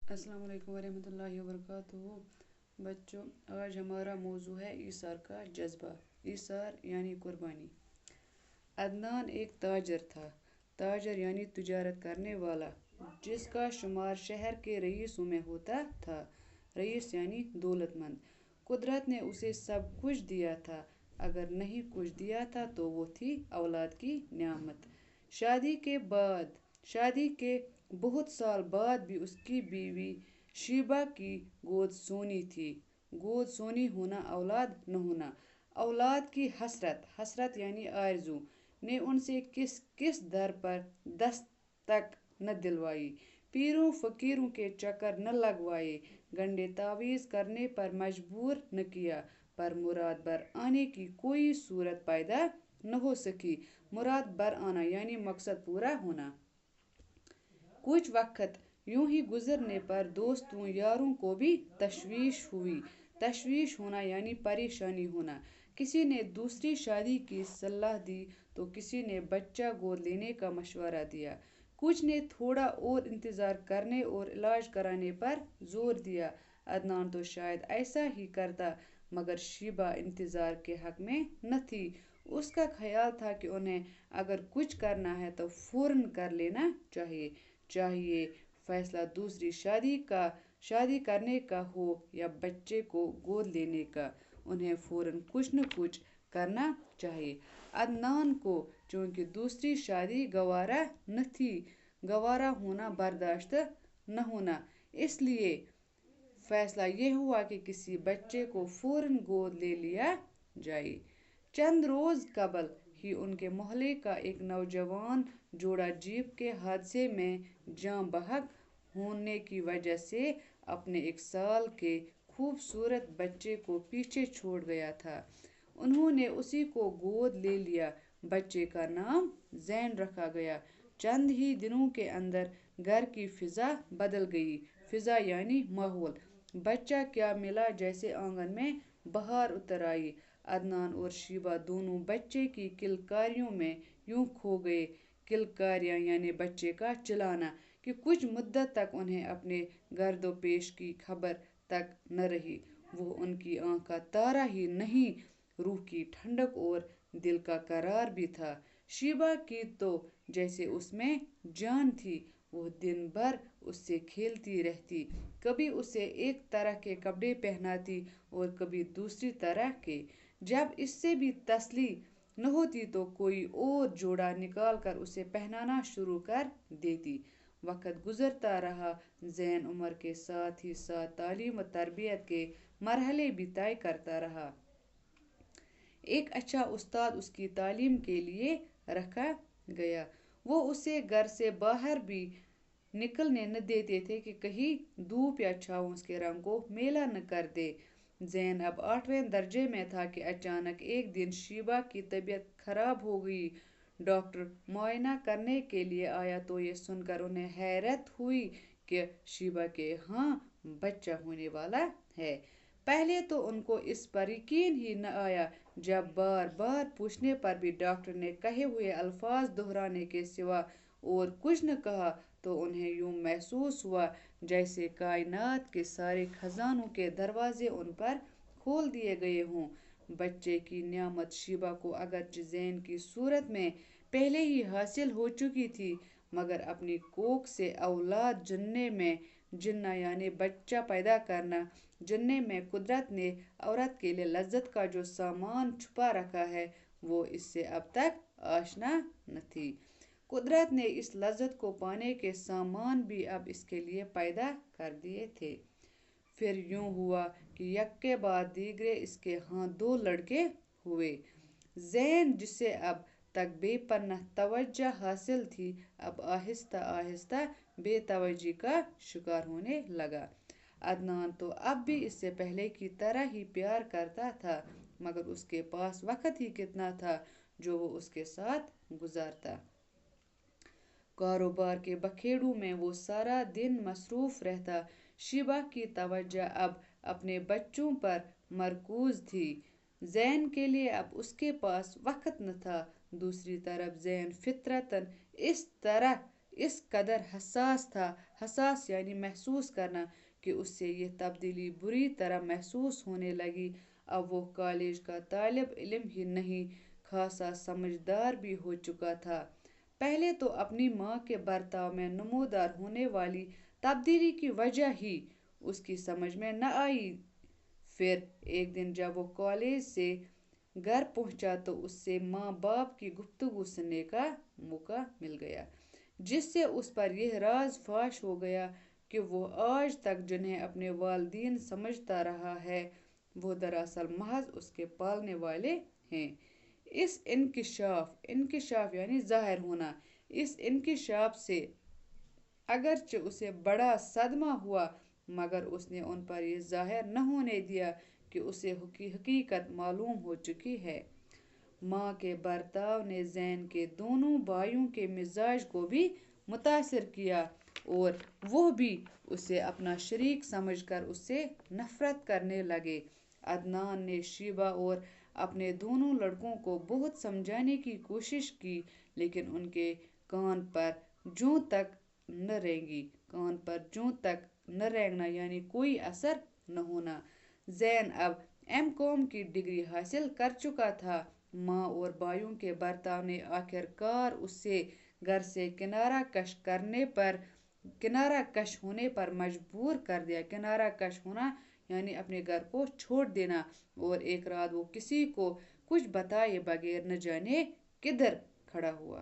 अस्सलाम वालेकुम वरहमतुल्लाहि वबरकातुहू। बच्चों, आज हमारा मौजू है ईसार का जज्बा। ईसार यानी कुर्बानी। अदनान एक ताजर था। ताजर यानी तिजारत करने वाला, जिसका शुमार शहर के रईसों में होता था। रईस यानी दौलतमंद। कुदरत ने उसे सब कुछ दिया था। अगर नहीं कुछ दिया था तो वो थी औलाद की नियामत। शादी के बहुत साल बाद भी उसकी बीवी शीबा की गोद सोनी थी। गोद सोनी होना औलाद न होना। औलाद की हसरत, हसरत यानी आरजू, ने उनसे किस किस दर पर दस्त तक न दिलवाई। पीरों फकीरों के चक्कर न लगवाए। गंडे तावीज़ करने पर मजबूर न किया। पर मुराद बर आने की कोई सूरत पैदा न हो सकी। मुराद बर आना यानी मकसद पूरा होना। कुछ वक्त यूं ही गुजरने पर दोस्तों यारों को भी तशवीश हुई। तशवीश होना यानी परेशानी होना। किसी ने दूसरी शादी की सलाह दी तो किसी ने बच्चा गोद लेने का मशवरा दिया। कुछ ने थोड़ा और इंतज़ार करने और इलाज कराने पर जोर दिया। अदनान तो शायद ऐसा ही करता, मगर शीबा इंतज़ार के हक में न थी। उसका ख्याल था कि उन्हें अगर कुछ करना है तो फ़ौरन कर लेना चाहिए। फैसला दूसरी शादी करने का हो या बच्चे को गोद लेने का, उन्हें फ़ौरन कुछ न कुछ करना चाहिए। अदनान को चूँकि दूसरी शादी गवारा होना बर्दाश्त न होना, इसलिए फैसला ये हुआ कि किसी बच्चे को फ़ौरन गोद ले लिया जाए। चंद रोज़ कबल ही उनके मोहल्ले का एक नौजवान जोड़ा जीप के हादसे में जाँ बहक होने की वजह से अपने 1 साल के खूबसूरत बच्चे को पीछे छोड़ गया था। उन्होंने उसी को गोद ले लिया। बच्चे का नाम ज़ैन रखा गया। चंद ही दिनों के अंदर घर की फ़िज़ा बदल गई। फ़िज़ा यानी माहौल। बच्चा क्या मिला जैसे आंगन में बहार उतर आई। अदनान और शीबा दोनों बच्चे की किलकारियों में यूं खो गए। किलकारियाँ यानी बच्चे का चिल्लाना, कि कुछ मुद्दत तक उन्हें अपने गर्दोपेश की खबर तक न रही। वो उनकी आँख का तारा ही नहीं, रूह की ठंडक और दिल का करार भी था। शीबा की तो जैसे उसमें जान थी। वो दिन भर उससे खेलती रहती। कभी उसे एक तरह के कपड़े पहनाती और कभी दूसरी तरह के। जब इससे भी तसली न होती तो कोई और जोड़ा निकाल कर उसे पहनाना शुरू कर देती। वक्त गुजरता रहा। ज़ैन उम्र के साथ ही साथ तालीम व तरबियत के मरहले भी तय करता रहा। एक अच्छा उस्ताद उसकी तालीम के लिए रखा गया। वो उसे घर से बाहर भी निकलने न देते थे कि कहीं धूप या छाँव उसके रंग को मेला न कर दे। ज़ैन अब 8वें दर्जे में था कि अचानक एक दिन शीबा की तबीयत खराब हो गई। डॉक्टर मुआयना करने के लिए आया तो ये सुनकर उन्हें हैरत हुई कि शीबा के यहाँ बच्चा होने वाला है। पहले तो उनको इस पर यकीन ही न आया। जब बार बार पूछने पर भी डॉक्टर ने कहे हुए अल्फाज दोहराने के सिवा और कुछ न कहा, तो उन्हें यूं महसूस हुआ जैसे कायनात के सारे खजानों के दरवाजे उन पर खोल दिए गए हों। बच्चे की नियामत शीबा को अगरचे ज़ैन की सूरत में पहले ही हासिल हो चुकी थी, मगर अपनी कोख से औलाद जिन्ना यानी बच्चा पैदा करना, जिनने में कुदरत ने औरत के लिए लज्जत का जो सामान छुपा रखा है, वो इससे अब तक आशना न थी। कुदरत ने इस लज्जत को पाने के सामान भी अब इसके लिए पैदा कर दिए थे। फिर यूं हुआ कि एक के बाद दीगरे इसके यहाँ 2 लड़के हुए। ज़ैन, जिसे अब तक बेपनाह तवज्जो हासिल थी, अब आहिस्ता आहिस्ता बेतवज्जी का शिकार होने लगा। अदनान तो अब भी इससे पहले की तरह ही प्यार करता था, मगर उसके पास वक्त ही कितना था जो वो उसके साथ गुजारता। कारोबार के बखेड़ू में वो सारा दिन मसरूफ रहता। शीबा की तवज्जो अब अपने बच्चों पर मरकूज थी। ज़ैन के लिए अब उसके पास वक्त न था। दूसरी तरफ ज़ैन फितरतन اس قدر حساس یعنی محسوس کرنا کہ اس سے یہ تبدیلی بری طرح محسوس ہونے لگی۔ اب وہ کالج کا طالب علم ہی نہیں، خاصا سمجھدار بھی ہو چکا تھا۔ پہلے تو اپنی ماں کے برتاؤ میں نمودار ہونے والی تبدیلی کی وجہ ہی اس کی سمجھ میں نہ آئی۔ پھر ایک دن جب وہ کالج سے گھر پہنچا تو اس سے ماں باپ کی گفتگو سننے کا موقع مل گیا، جس سے اس پر یہ راز فاش ہو گیا کہ وہ آج تک جنہیں اپنے والدین سمجھتا رہا ہے، وہ دراصل محض اس کے پالنے والے ہیں۔ اس انکشاف یعنی ظاہر ہونا، اس انکشاف سے اگرچہ اسے بڑا صدمہ ہوا، مگر اس نے ان پر یہ ظاہر نہ ہونے دیا کہ اسے حقیقت معلوم ہو چکی ہے۔ ماں کے برتاؤ نے زین کے دونوں بھائیوں کے مزاج کو بھی متاثر کیا اور وہ بھی اسے اپنا شریک سمجھ کر اس سے نفرت کرنے لگے۔ عدنان نے شیبہ اور اپنے دونوں لڑکوں کو بہت سمجھانے کی کوشش کی، لیکن ان کے کان پر جوں تک نہ رینگنا یعنی کوئی اثر نہ ہونا۔ زین اب M.Com کی ڈگری حاصل کر چکا تھا۔ ماں اور بھائیوں کے برتاؤ نے آخر کار اسے گھر سے کنارہ کش ہونے پر مجبور کر دیا۔ کنارہ کش ہونا یعنی اپنے گھر کو چھوڑ دینا، اور ایک رات وہ کسی کو کچھ بتائے بغیر نہ جانے کدھر کھڑا ہوا۔